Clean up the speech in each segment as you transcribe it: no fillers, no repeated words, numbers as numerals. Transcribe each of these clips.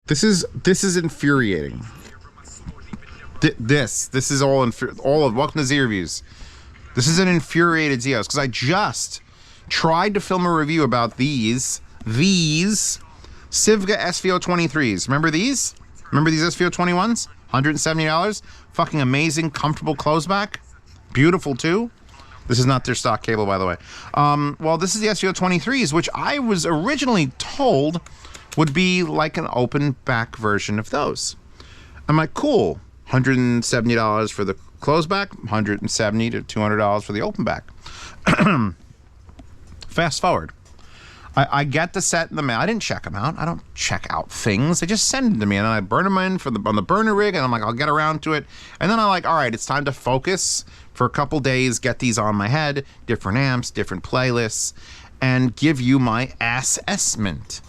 This is infuriating. This is all of welcome to Z Reviews. This is an infuriated Zeos because I just tried to film a review about these Sivga SV023s. Remember these? Remember these SV021s? $170. Fucking amazing, comfortable closeback. Beautiful too. This is not their stock cable, by the way. Well, this is the SV023s, which I was originally told would be like an open back version of those. I'm like, cool. $170 for the closeback, $170 to $200 for the open back. Fast forward. I get the set in the mail. I didn't check them out. I don't check out things. They just send them to me, and then I burn them in on the burner rig, and I'm like, I'll get around to it. And then I'm like, all right, it's time to focus for a couple days, get these on my head, different amps, different playlists, and give you my assessment.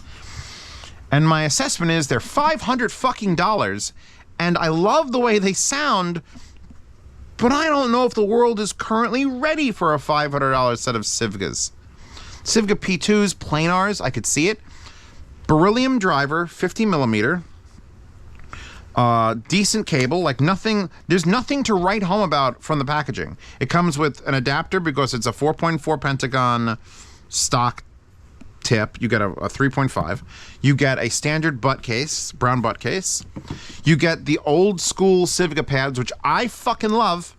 And my assessment is they're $500 fucking dollars, and I love the way they sound, but I don't know if the world is currently ready for a $500 set of Sivgas. Sivga P2s, planars, I could see it. Beryllium driver, 50 millimeter. Decent cable, like nothing, there's nothing to write home about from the packaging. It comes with an adapter because it's a 4.4 pentagon stock tip. You get a 3.5. You get a standard butt case, brown butt case. You get the old school Sivga pads, which I fucking love.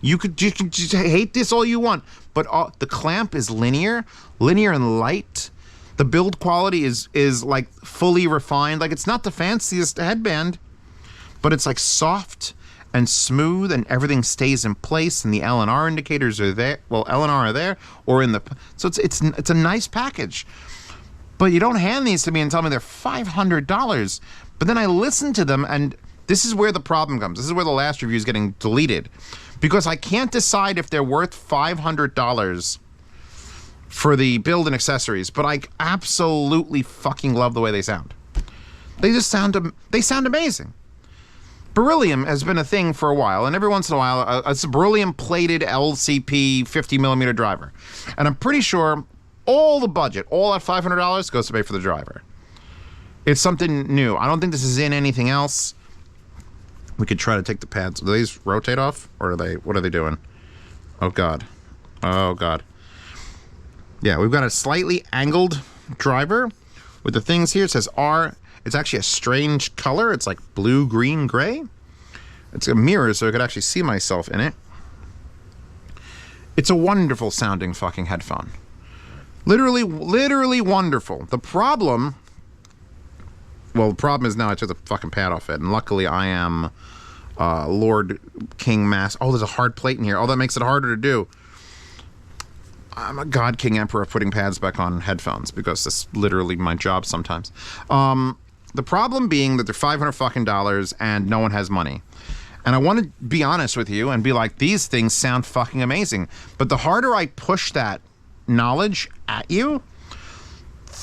You could just hate this all you want, but the clamp is linear and light. The build quality is like fully refined. Like it's not the fanciest headband, but it's like soft and smooth, and everything stays in place. And the L&R indicators are there. Well, L&R are there, or in the so it's a nice package. But you don't hand these to me and tell me they're $500. But then I listen to them, and this is where the problem comes. This is where the last review is getting deleted. Because I can't decide if they're worth $500 for the build and accessories, but I absolutely fucking love the way they sound. They just sound amazing. Beryllium has been a thing for a while, and every once in a while, it's a beryllium plated LCP 50 millimeter driver. And I'm pretty sure all the budget, all that $500 goes to pay for the driver. It's something new. I don't think this is in anything else. We could try to take the pads. Do these rotate off? Or are they, what are they doing? Oh, God. Oh, God. Yeah, we've got a slightly angled driver with the things here. It says R. It's actually a strange color. It's like blue, green, gray. It's a mirror, so I could actually see myself in it. It's a wonderful sounding fucking headphone. Literally wonderful. The problem... Well, the problem is now I took the fucking pad off it, and luckily I am Lord King Mass. Oh, there's a hard plate in here. Oh, that makes it harder to do. I'm a God King Emperor of putting pads back on headphones because that's literally my job sometimes. The problem being that they're $500 fucking dollars and no one has money. And I want to be honest with you and be like, these things sound fucking amazing. But the harder I push that knowledge at you,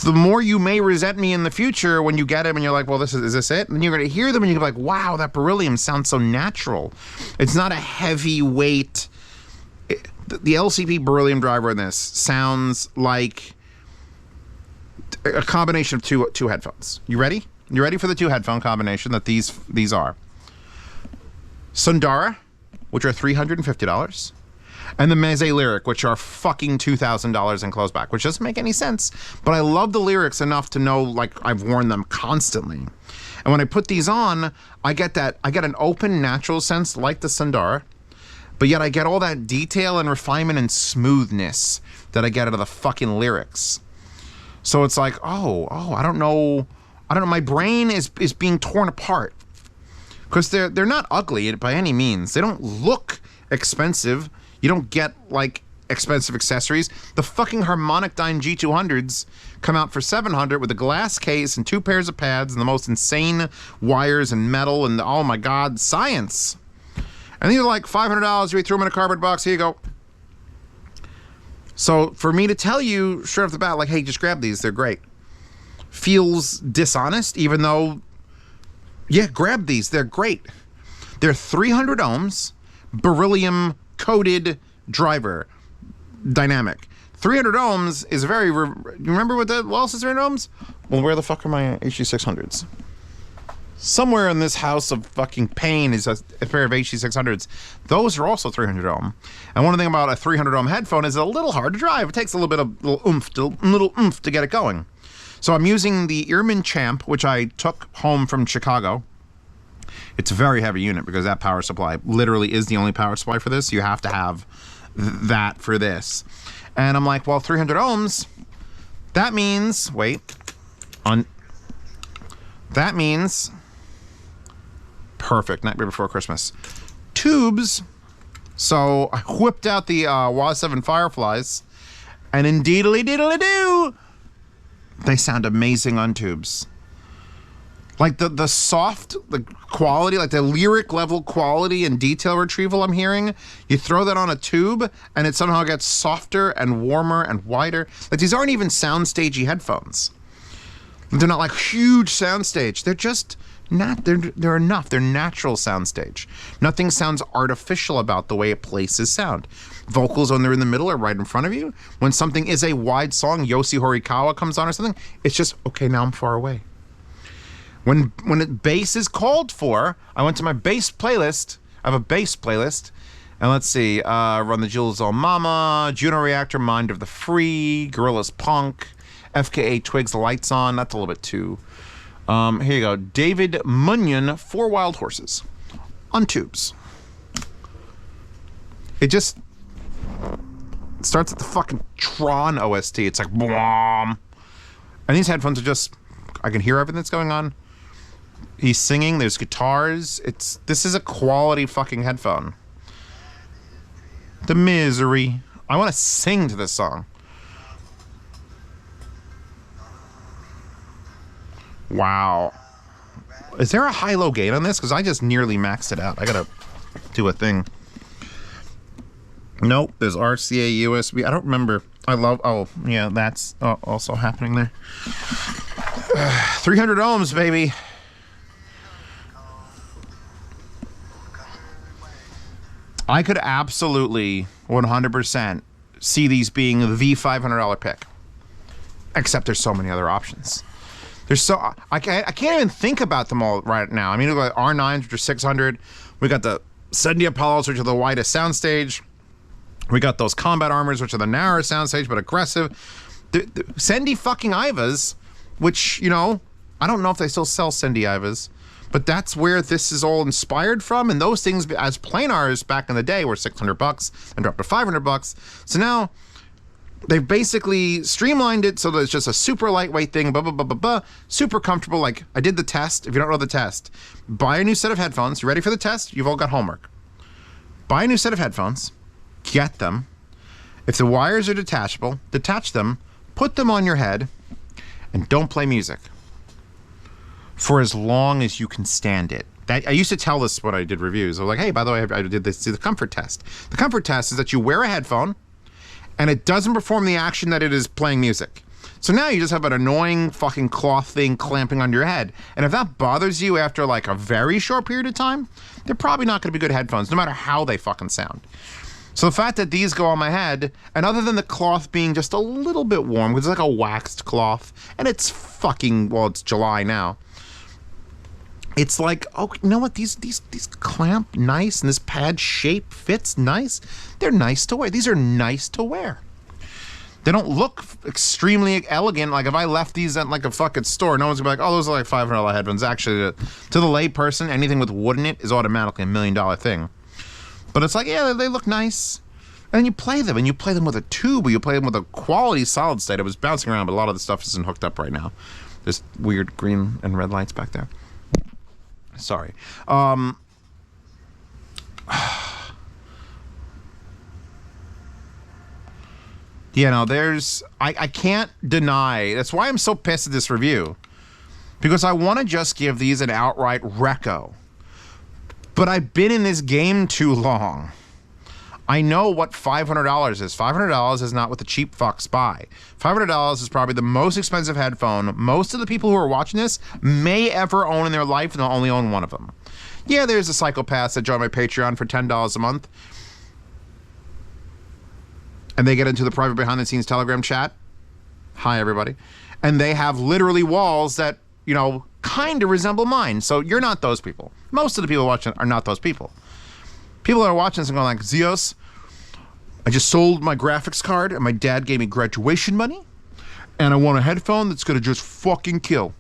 the more you may resent me in the future when you get them and you're like, well, is this it? And you're going to hear them and you're like, wow, that Beryllium sounds so natural. It's not a heavy weight. The LCP Beryllium driver in this sounds like a combination of two headphones. You ready? You ready for the two headphone combination that these are? Sundara, which are $350. And the Meze Lyric, which are fucking $2,000 in closeback, which doesn't make any sense. But I love the lyrics enough to know, like, I've worn them constantly. And when I put these on, I get an open, natural sense like the Sundara, but yet I get all that detail and refinement and smoothness that I get out of the fucking lyrics. So it's like, oh, I don't know. My brain is being torn apart. Because they're not ugly by any means. They don't look expensive. You don't get, like, expensive accessories. The fucking Harmonic-Dyne G200s come out for $700 with a glass case and 2 pairs of pads and the most insane wires and metal and, oh my God, science. And these are like $500. We threw them in a cardboard box. Here you go. So for me to tell you straight off the bat, like, hey, just grab these. They're great. Feels dishonest, even though, yeah, grab these. They're great. They're 300 ohms, beryllium coated driver, dynamic. 300 ohms is very, you remember what else is 300 ohms? Well, where the fuck are my HG600s? somewhere in this house of fucking pain is a pair of HC600s. Those are also 300 ohm. And one thing about a 300 ohm headphone is it's a little hard to drive. It takes a little bit of little oomph to get it going. So I'm using the Earman Champ, which I took home from Chicago. It's a very heavy unit because that power supply literally is the only power supply for this. You have to have that for this. And I'm like, well, 300 ohms, that means, that means, perfect, Nightmare Before Christmas. Tubes. So I whipped out the WA7 Fireflies, and indeedly-diddly-doo, they sound amazing on tubes. Like the soft, the quality, like the lyric level quality and detail retrieval I'm hearing, you throw that on a tube and it somehow gets softer and warmer and wider. Like these aren't even soundstagey headphones. They're not like huge soundstage. They're just not, they're enough. They're natural soundstage. Nothing sounds artificial about the way it places sound. Vocals when they're in the middle or right in front of you. When something is a wide song, Yoshi Horikawa comes on or something, it's just, okay, now I'm far away. When bass is called for, I went to my bass playlist. I have a bass playlist. And let's see, Run the Jewels on Mama, Juno Reactor, Mind of the Free, Gorillaz Punk, FKA Twigs, The Lights On. That's a little bit too. Here you go. David Munyon, Four Wild Horses. On tubes. It just starts at the fucking Tron OST. It's like, blom. And these headphones are just, I can hear everything that's going on. He's singing, there's guitars. This is a quality fucking headphone. The Misery. I want to sing to this song. Wow. Is there a high-low gain on this? Because I just nearly maxed it out. I gotta do a thing. Nope, there's RCA, USB. I don't remember. Oh, yeah, that's also happening there. 300 ohms, baby. I could absolutely 100% see these being the $500 pick. Except there's so many other options. I can't even think about them all right now. I mean, we've got R9s, which are 600. We got the Sendy Apollos, which are the widest soundstage. We got those Combat Armors, which are the narrower soundstage, but aggressive. The Sendy fucking Ivas, which, you know, I don't know if they still sell Sendy Ivas, but that's where this is all inspired from. And those things, as planars back in the day, were $600 and dropped to $500. So now they've basically streamlined it so that it's just a super lightweight thing, super comfortable. Like, I did the test. If you don't know the test, buy a new set of headphones. You ready for the test? You've all got homework. Buy a new set of headphones, get them. If the wires are detachable, detach them, put them on your head, and don't play music for as long as you can stand it. I used to tell this when I did reviews. I was like, hey, by the way, I did the comfort test. The comfort test is that you wear a headphone and it doesn't perform the action that it is playing music. So now you just have an annoying fucking cloth thing clamping on your head. And if that bothers you after like a very short period of time, they're probably not gonna be good headphones, no matter how they fucking sound. So the fact that these go on my head, and other than the cloth being just a little bit warm, because it's like a waxed cloth, and it's fucking, well, it's July now. It's like, oh, you know what? These clamp nice, and this pad shape fits nice. They're nice to wear. These are nice to wear. They don't look extremely elegant. Like if I left these at like a fucking store, no one's gonna be like, oh, those are like $500 headphones. Actually, to the lay person, anything with wood in it is automatically $1 million thing. But it's like, yeah, they look nice. And you play them, and you play them with a tube, or you play them with a quality solid state. It was bouncing around, but a lot of the stuff isn't hooked up right now. There's weird green and red lights back there. Sorry. You know, I can't deny, that's why I'm so pissed at this review. Because I want to just give these an outright reco. But I've been in this game too long. I know what $500 is. $500 is not what the cheap fucks buy. $500 is probably the most expensive headphone most of the people who are watching this may ever own in their life, and they'll only own one of them. Yeah, there's a psychopath that joined my Patreon for $10 a month. And they get into the private behind-the-scenes Telegram chat. Hi, everybody. And they have literally walls that, you know, kind of resemble mine. So you're not those people. Most of the people watching are not those people. People are watching this and going like, Zeos, I just sold my graphics card and my dad gave me graduation money and I want a headphone that's going to just fucking kill.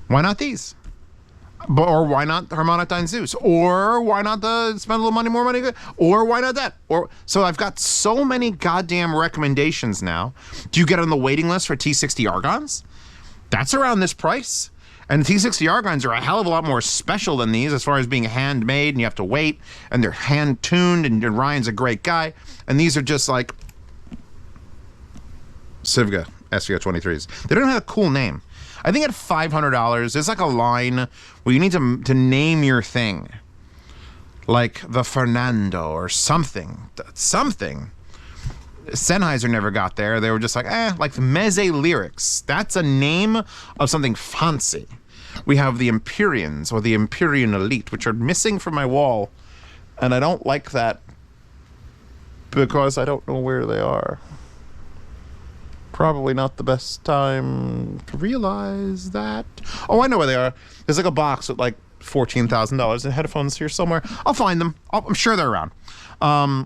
Why not these? Or why not Harmonic Dyne Zeus? Or why not spend a little money, more money? Or why not that? Or so I've got so many goddamn recommendations now. Do you get on the waiting list for T60 Argons? That's around this price. And the T60 Argons are a hell of a lot more special than these as far as being handmade and you have to wait and they're hand tuned and Ryan's a great guy. And these are just like Sivga SV023s. They don't have a cool name. I think at $500, there's like a line where you need to name your thing. Like the Fernando or something. Something. Sennheiser never got there. They were just like, like the Meze Lyrics. That's a name of something fancy. We have the Empyreans or the Empyrean Elite, which are missing from my wall. And I don't like that because I don't know where they are. Probably not the best time to realize that. Oh, I know where they are. There's like a box with like $14,000 in headphones here somewhere. I'll find them. I'm sure they're around. My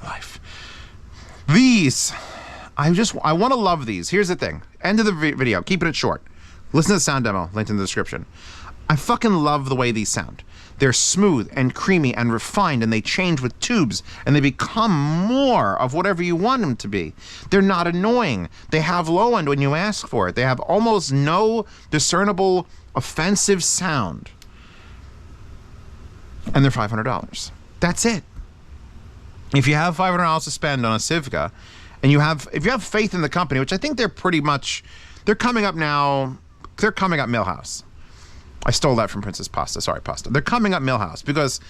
life. These. I want to love these. Here's the thing. End of the video. Keeping it short. Listen to the sound demo. Linked in the description. I fucking love the way these sound. They're smooth and creamy and refined and they change with tubes and they become more of whatever you want them to be. They're not annoying. They have low end when you ask for it. They have almost no discernible offensive sound. And they're $500. That's it. If you have $500 to spend on a Sivga and if you have faith in the company, which I think they're coming up now, they're coming up Millhouse. I stole that from Princess Pasta. Sorry, Pasta. They're coming up Millhouse because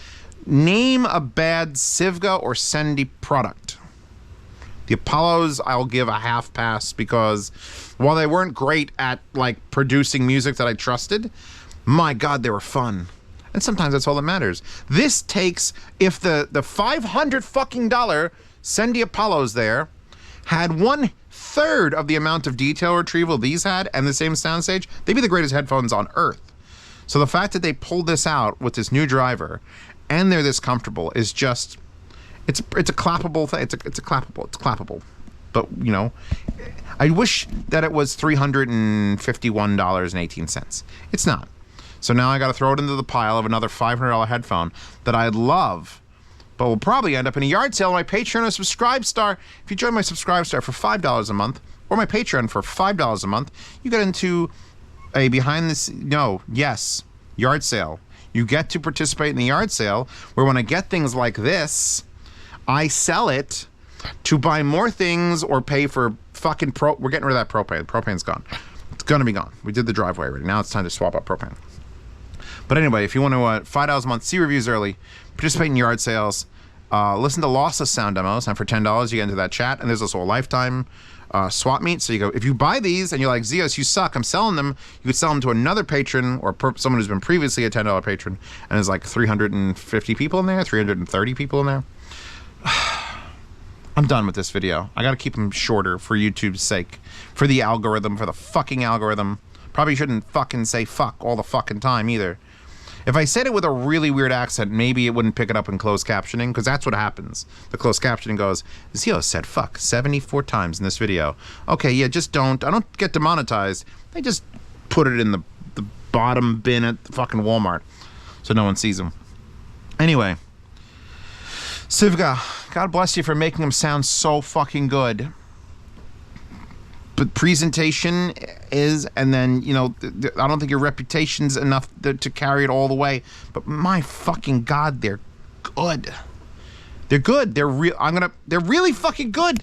name a bad Sivga or Sendy product. The Apollos, I'll give a half pass because while they weren't great at like producing music that I trusted, my God, they were fun. And sometimes that's all that matters. This takes, if the $500 fucking Sendy Apollos there had 1/3 of the amount of detail retrieval these had and the same soundstage, they'd be the greatest headphones on earth. So the fact that they pulled this out with this new driver and they're this comfortable is just, it's a clappable thing. It's clappable. But, you know, I wish that it was $351.18. It's not. So now I got to throw it into the pile of another $500 headphone that I'd love, but will probably end up in a yard sale on my Patreon or Subscribe Star. If you join my Subscribe Star for $5 a month or my Patreon for $5 a month, you get into a yard sale. You get to participate in the yard sale where when I get things like this, I sell it to buy more things or pay for fucking we're getting rid of that propane. Propane's gone. It's gonna be gone. We did the driveway already. Now it's time to swap out propane. But anyway, if you want to $5 a month, see reviews early, participate in yard sales, listen to lossless sound demos, and for $10 you get into that chat, and there's also a lifetime swap meet. So you go, if you buy these and you're like, Zeos, you suck, I'm selling them, you could sell them to another patron or someone who's been previously a $10 patron, and there's like 350 people in there, 330 people in there. I'm done with this video. I gotta keep them shorter for YouTube's sake, for the algorithm, for the fucking algorithm. Probably shouldn't fucking say fuck all the fucking time either. If I said it with a really weird accent, maybe it wouldn't pick it up in closed captioning, because that's what happens. The closed captioning goes, Zeo said fuck 74 times in this video. Okay, yeah, just don't. I don't get demonetized. They just put it in the bottom bin at the fucking Walmart so no one sees them. Anyway, Sivga, God bless you for making them sound so fucking good. But presentation is, and then, you know, I don't think your reputation's enough to carry it all the way. But my fucking God, they're good. They're good. They're really fucking good.